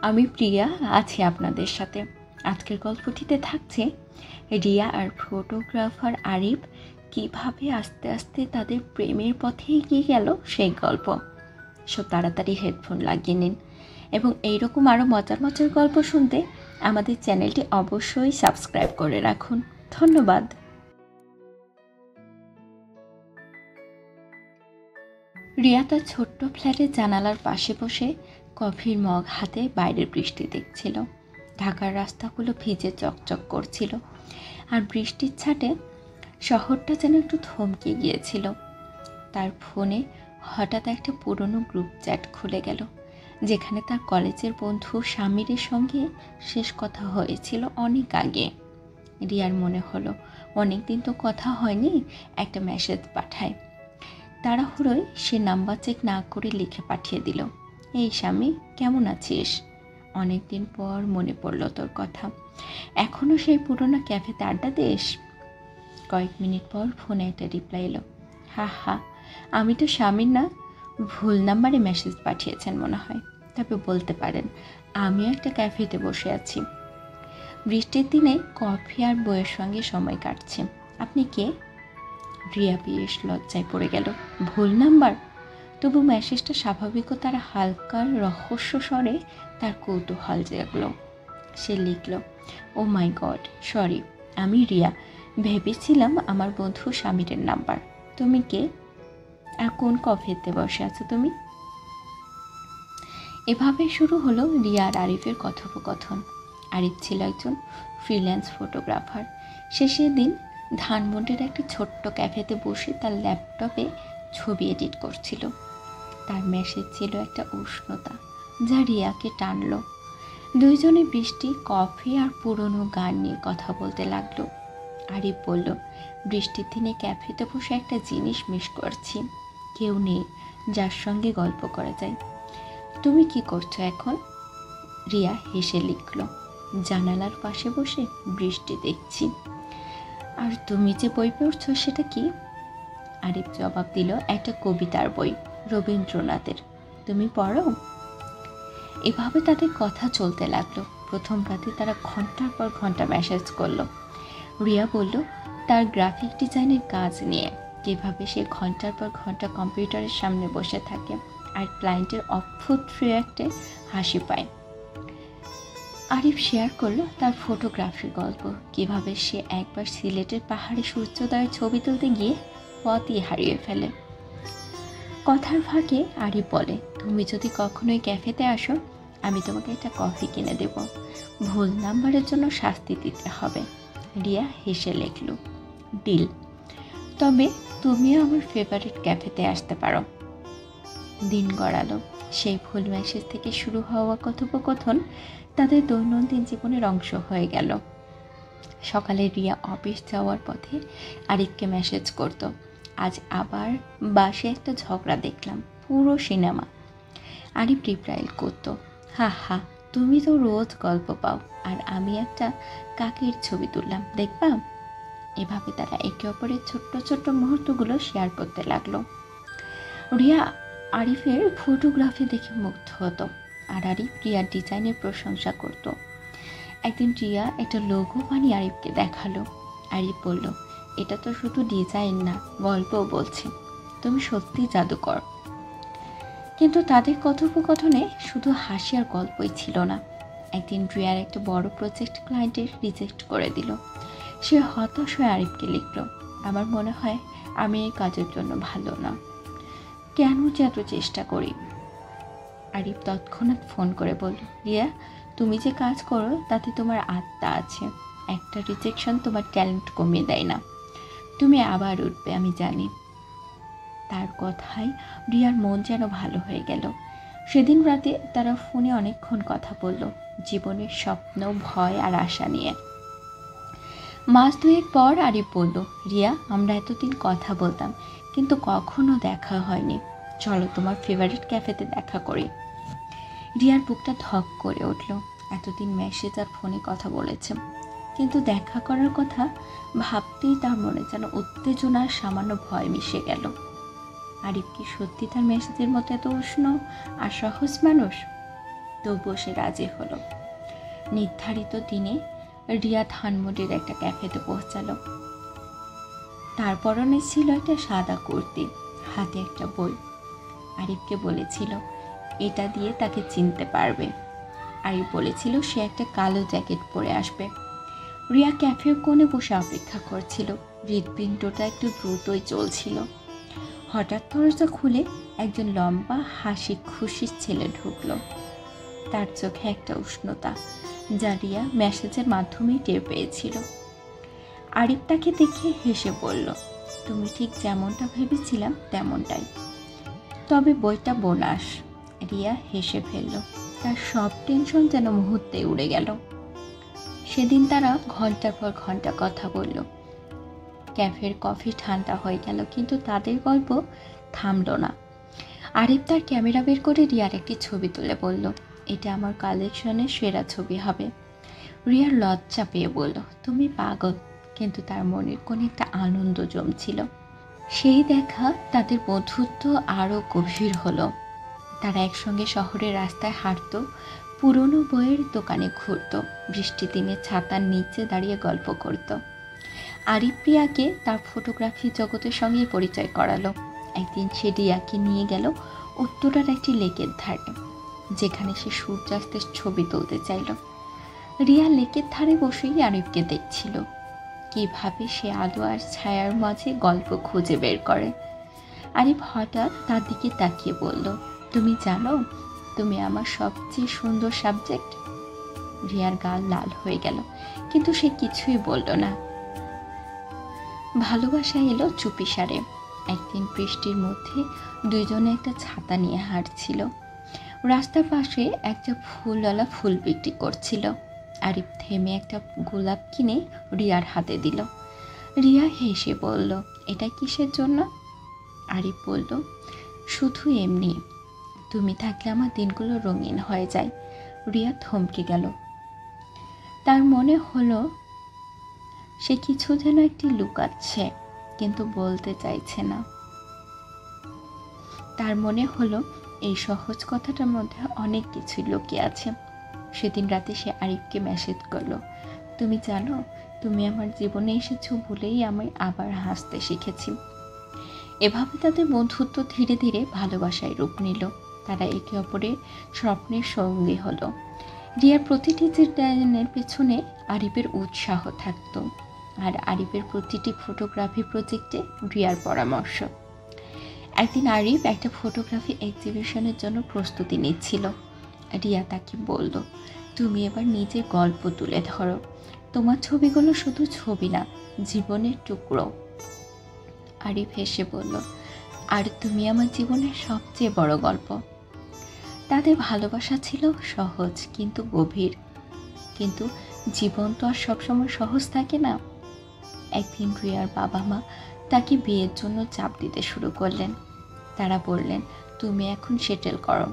আমি প্রিয়া আছি আপনাদের সাথে। আজকের গল্পটিতে থাকছে রিয়া আর ফটোগ্রাফার আরিফ কিভাবে আস্তে আস্তে তাদের প্রেমের পথে এগিয়ে গেল সেই গল্প। সব তাড়াতাড়ি হেডফোন লাগিয়ে নিন এবং এইরকম আরও মজার মজার গল্প শুনতে আমাদের চ্যানেলটি অবশ্যই সাবস্ক্রাইব করে রাখুন। ধন্যবাদ। রিয়া তার ছোট্ট ফ্ল্যাটের জানালার পাশে বসে কফির মগ হাতে বাইরের বৃষ্টি দেখছিল। ঢাকার রাস্তাগুলো ভিজে চকচক করছিল আর বৃষ্টির ছাটে শহরটা যেন একটু থমকে গিয়েছিল। তার ফোনে হঠাৎ একটা পুরনো গ্রুপ চ্যাট খুলে গেল, যেখানে তার কলেজের বন্ধু স্বামীরের সঙ্গে শেষ কথা হয়েছিল অনেক আগে। রিয়ার মনে হলো অনেক দিন তো কথা হয়নি, একটা মেসেজ পাঠায়। তাড়াহুড়োয় সে নাম্বার চেক না করে লিখে পাঠিয়ে দিল, এই স্বামী, কেমন আছিস? অনেক দিন পর মনে পড়ল তোর কথা। এখনও সেই পুরোনো ক্যাফেতে আড্ডা দিস? কয়েক মিনিট পর ফোনে একটা রিপ্লাই এলো, হা হা, আমি তো স্বামীর না, ভুল নাম্বারে মেসেজ পাঠিয়েছেন মনে হয়। তবে বলতে পারেন আমিও একটা ক্যাফেতে বসে আছি, বৃষ্টির দিনে কফি আর বইয়ের সঙ্গে সময় কাটছে। আপনি কে? রিয়া বেশ লজ্জায় পড়ে গেল। ভুল নাম্বার? তবু মেসেজটা স্বাভাবিকও তার হালকা রহস্য স্বরে তার কৌতূহল জাগল। সে লিখল, ও মাই গড, সরি, আমি রিয়া, ভেবেছিলাম আমার বন্ধু স্বামীরের নাম্বার। তুমি কে? আর কোন কফেতে বসে আছো তুমি? এভাবে শুরু হলো রিয়া আর আরিফের কথোপকথন। আরিফ ছিল একজন ফ্রিল্যান্স ফটোগ্রাফার। সে সেদিন ধানমন্ডির একটা ছোট্ট ক্যাফেতে বসে তার ল্যাপটপে ছবি এডিট করছিল। তার মেসেজ ছিল একটা উষ্ণতা যা রিয়াকে টানল। দুইজনে বৃষ্টি, কফি আর পুরনো গান নিয়ে কথা বলতে লাগলো। আরিফ বলল, বৃষ্টির দিনে ক্যাফেতে বসে একটা জিনিস মিস করছি, কেউ নেই যার সঙ্গে গল্প করা যায়। তুমি কি করছো এখন? রিয়া হেসে লিখল, জানালার পাশে বসে বৃষ্টি দেখছি। আর তুমি যে বই পড়ছো সেটা কি? আরিফ জবাব দিল, একটা কবিতার বই, রবীন্দ্রনাথের। তুমি পড়ো? এভাবে তাদের কথা চলতে লাগলো। প্রথম রাতে তারা ঘন্টার পর ঘন্টা মেসেজ করলো। রিয়া বলল তার গ্রাফিক ডিজাইনের কাজ নিয়ে, কীভাবে সে ঘন্টার পর ঘন্টা কম্পিউটারের সামনে বসে থাকে আর ক্লায়েন্টের অদ্ভুত রিঅ্যাক্টে হাসি পায়। আরিফ শেয়ার করলো তার ফটোগ্রাফির গল্প, কীভাবে সে একবার সিলেটের পাহাড়ে সূর্যোদয়ের ছবি তুলতে গিয়ে পথই হারিয়ে ফেলে। কথার ফাঁকে আরিফ বলে, তুমি যদি কখনোই ক্যাফেতে আসো, আমি তোমাকে একটা কফি কিনে দেব, ভুল নাম্বারের জন্য শাস্তি দিতে হবে। রিয়া হেসে লিখল, ডিল। তবে তুমিও আমার ফেভারিট ক্যাফেতে আসতে পারো। দিন গড়ালো। সেই ভুল মেসেজ থেকে শুরু হওয়া কথোপকথন তাদের দৈনন্দিন জীবনের অংশ হয়ে গেল। সকালে রিয়া অফিস যাওয়ার পথে আরিফকে মেসেজ করত, আজ আবার বাসে একটা ঝগড়া দেখলাম, পুরো সিনেমা। আরিফ রিপ্লাই করতো, হা হা, তুমি তো রোজ গল্প পাও আর আমি একটা কাকের ছবি তুললাম, দেখবা? এভাবে তারা একে অপরের ছোট্ট ছোট্ট মুহূর্তগুলো শেয়ার করতে লাগলো। রিয়া আরিফের ফটোগ্রাফি দেখে মুগ্ধ হতো আর আরিফ রিয়ার ডিজাইনের প্রশংসা করত। একদিন রিয়া একটা লোগো বানিয়ে আরিফকে দেখালো। আরিফ বলল, এটা তো শুধু ডিজাইন না, গল্পও বলছে, তুমি সত্যি জাদুকর। কিন্তু তাদের কথোপকথনে শুধু হাসি আর গল্পই ছিল না। একদিন রিয়ার একটা বড় প্রজেক্ট ক্লায়েন্টের রিজেক্ট করে দিল। সে হতাশ হয়ে আরিফকে লিখল, আমার মনে হয় আমি এই কাজের জন্য ভালো না, কেন যে এত চেষ্টা করি। আরিফ তৎক্ষণাৎ ফোন করে বলল, রিয়া, তুমি যে কাজ করো তাতে তোমার আত্মা আছে, একটা রিজেকশন তোমার ট্যালেন্ট কমিয়ে দেয় না, তুমি আবার উঠবে আমি জানি। তার কথায় রিয়ার মন যেন ভালো হয়ে গেল। সেদিন রাতে তারা ফোনে অনেকক্ষণ কথা বলল, জীবনের স্বপ্ন, ভয় আর আশা নিয়ে। মাস দুয়েক পর আরিফ বলল, রিয়া, আমরা এতদিন কথা বলতাম কিন্তু কখনো দেখা হয়নি, চলো তোমার ফেভারিট ক্যাফেতে দেখা করি। রিয়ার বুকটা ধক করে উঠল। এতদিন মেসেজ আর ফোনে কথা বলেছে, কিন্তু দেখা করার কথা ভাবতেই তার মনে যেন উত্তেজনার সামান্য ভয় মিশে গেল। আরিফ কি সত্যি তার মেসেজের মতো এত উষ্ণ আর সহজ মানুষ? তবুও সে রাজি হলো। নির্ধারিত দিনে রিয়া ধানমন্ডির একটা ক্যাফেতে পৌঁছালো। তার পরনে ছিল একটা সাদা কুর্তি, হাতে একটা বই। আরিফকে বলেছিল এটা দিয়ে তাকে চিনতে পারবে। আরিফ বলেছিল সে একটা কালো জ্যাকেট পরে আসবে। রিয়া ক্যাফের কোণে বসে অপেক্ষা করছিল। হৃৎপিণ্ডটা একটু দ্রুতই চলছিল। হঠাৎ দরজা খুলে একজন লম্বা হাসি খুশির ছেলে ঢুকলো। তার চোখে একটা উষ্ণতা, যা রিয়া মেসেজের মাধ্যমেই টের পেয়েছিল। আরিফ তাকে দেখে হেসে বলল, তুমি ঠিক যেমনটা ভেবেছিলাম তেমনটাই, তবে বইটা বোনাস। রিয়া হেসে ফেলল। তার সব টেনশন যেন মুহূর্তে উড়ে গেল। সেদিন তারা ঘন্টার পর ঘন্টা কথা বলল। ক্যাফের কফি ঠান্ডা হয়ে গেল, কিন্তু তাদের গল্প থামল না। আরিফ তার ক্যামেরা বের করে রিয়ার একটি ছবি তুলে বলল, এটা আমার কালেকশনের সেরা ছবি হবে। রিয়ার লজ্জা পেয়ে বলল, তুমি পাগল। কিন্তু তার মনের কোণে একটা আনন্দ জমছিল। সেই দেখা তাদের বন্ধুত্ব আরও গভীর হলো। তারা একসঙ্গে শহরের রাস্তায় হাঁটত, পুরনো বইয়ের দোকানে ঘুরত, বৃষ্টি দিনে ছাতার নিচে দাঁড়িয়ে গল্প করত। আরিফ রিয়াকে তার ফটোগ্রাফি জগতের সঙ্গে পরিচয় করালো। একদিন সে রিয়াকে নিয়ে গেল উত্তরার একটি লেকের ধারে, যেখানে সে সূর্যাস্তের ছবি তুলতে চাইল। রিয়া লেকের ধারে বসেই আরিফকে দেখছিল, কিভাবে সে আলো আর ছায়ার মাঝে গল্প খুঁজে বের করে। আরিফ হঠাৎ তার দিকে তাকিয়ে বলল, তুমি জানো তুমি আমার সবচেয়ে সুন্দর সাবজেক্ট। রিয়ার গাল লাল হয়ে গেল, কিন্তু সে কিছুই বলল না। ভালোবাসা এলো চুপিসারে। একদিন বৃষ্টির মধ্যে দুইজনে একটা ছাতা নিয়ে হাঁটছিল। রাস্তার পাশে একটা ফুলওয়ালা ফুল বিক্রি করছিল। আরিফ থেমে একটা গোলাপ কিনে রিয়ার হাতে দিল। রিয়া হেসে বলল, এটা কিসের জন্য? আরিফ বলল, শুধু এমনি, তুমি থাকলে আমার দিনগুলো রঙিন হয়ে যায়। রিয়া থমকে গেল। তার মনে হলো সে কিছু যেন একটি লুকাচ্ছে, কিন্তু বলতে চাইছে না। তার মনে হলো এই সহজ কথাটার মধ্যে অনেক কিছু লুকিয়ে আছে। সেদিন রাতে সে আরিফকে মেসেজ করলো, তুমি জানো তুমি আমার জীবনে এসেছো বলেই আমি আবার হাসতে শিখেছি। এভাবে তাদের বন্ধুত্ব ধীরে ধীরে ভালোবাসায় রূপ নিল। তারা একে অপরের স্বপ্নের সঙ্গী হলো। রিয়ার প্রতিটি ডিজাইনের পেছনে আরিফের উৎসাহ থাকতো, আর আরিফের প্রতিটি ফটোগ্রাফি প্রজেক্টে রিয়ার পরামর্শ। একদিন আরিফ একটা ফটোগ্রাফি এক্সিবিশনের জন্য প্রস্তুতি নিচ্ছিল। রিয়া তাকে বলল, তুমি এবার নিজের গল্প তুলে ধরো। তোমার ছবিগুলো শুধু ছবি না, জীবনের টুকরো। আরিফ হেসে বলল, আর তুমি আমার জীবনের সবচেয়ে বড় গল্প। তাদের ভালোবাসা ছিল সহজ কিন্তু গভীর। কিন্তু জীবন তো আর সবসময় সহজ থাকে না। একদিন রিয়ার বাবা মা তাকে বিয়ের জন্য চাপ দিতে শুরু করলেন। তারা বললেন, তুমি এখন সেটেল করো,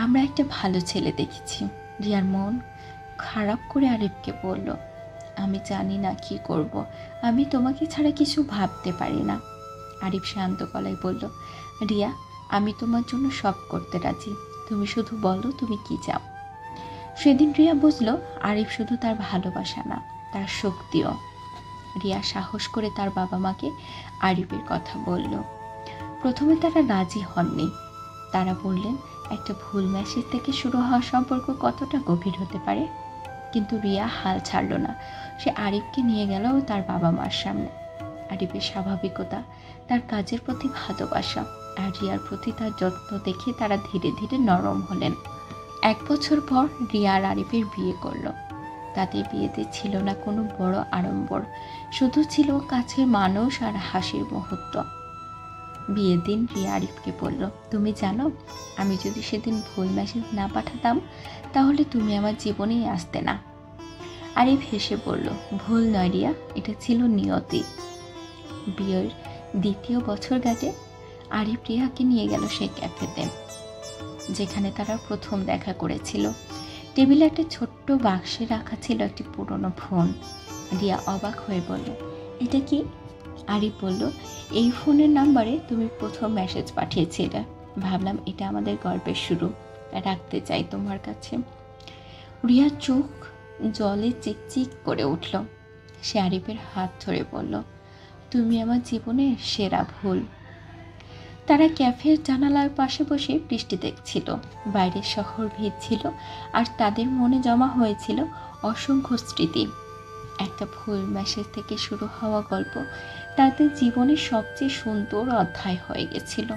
আমরা একটা ভালো ছেলে দেখেছি। রিয়ার মন খারাপ করে আরিফকে বলল, আমি জানি না কি করব, আমি তোমাকে ছাড়া কিছু ভাবতে পারি না। আরিফ শান্ত গলায় বলল, রিয়া, আমি তোমার জন্য সব করতে রাজি, তুমি শুধু বলো তুমি কি চাও। সেদিন রিয়া বুঝলো আরিফ শুধু তার ভালোবাসা না, তার শক্তিও। রিয়া সাহস করে তার বাবা মাকে আরিফের কথা বলল। প্রথমে তারা রাজি হননি। তারা বললেন, একটা ভুল মেসেজ থেকে শুরু হওয়া সম্পর্ক কতটা গভীর হতে পারে। কিন্তু রিয়া হাল ছাড়ল না। সে আরিফকে নিয়ে গেল তার বাবা মার সামনে। আরিফের স্বাভাবিকতা, তার কাজের প্রতি ভালোবাসা আর রিয়ার প্রতি তার যত্ন দেখে তারা ধীরে ধীরে নরম হলেন। 1 বছর পর রিয়া আর আরিফের বিয়ে করলো। তাদের বিয়েতে ছিল না কোনো বড় আড়ম্বর, শুধু ছিল কাছের মানুষ আর হাসির মুহূর্ত। বিয়ের দিন রিয়া আরিফকে বলল, তুমি জানো আমি যদি সেদিন ভুল মেসেজ না পাঠাতাম তাহলে তুমি আমার জীবনেই আসতে না। আরিফ হেসে বলল, ভুল নয় রিয়া, এটা ছিল নিয়তি। বিয়ের 2য় বছরগাঁটে আরিফ রিয়াকে নিয়ে গেল সেই ক্যাফেতে, যেখানে তারা প্রথম দেখা করেছিল। টেবিলে একটা ছোট্ট বাক্সে রাখা ছিল একটি পুরনো ফোন। রিয়া অবাক হয়ে বলল, এটা কি? আরিফ বলল, এই ফোনের নাম্বারে তুমি প্রথম মেসেজ পাঠিয়েছিলে, ভাবলাম এটা আমাদের গল্পের শুরু। রাখতে চাই তোমার কাছে। রিয়ার চোখ জলে চিকচিক করে উঠল। সে আরিফের হাত ধরে বলল, তুমি আমার জীবনের সেরা ভুল। তারা ক্যাফের জানালার পাশে বসে বৃষ্টি দেখছিল। বাইরের শহর ভিজছিল আর তাদের মনে জমা হয়েছিল অসংখ্য স্মৃতি। একটা ভুল মেসেজ থেকে শুরু হওয়া গল্প তাদের জীবনের সবচেয়ে সুন্দর অধ্যায় হয়ে গেছিল।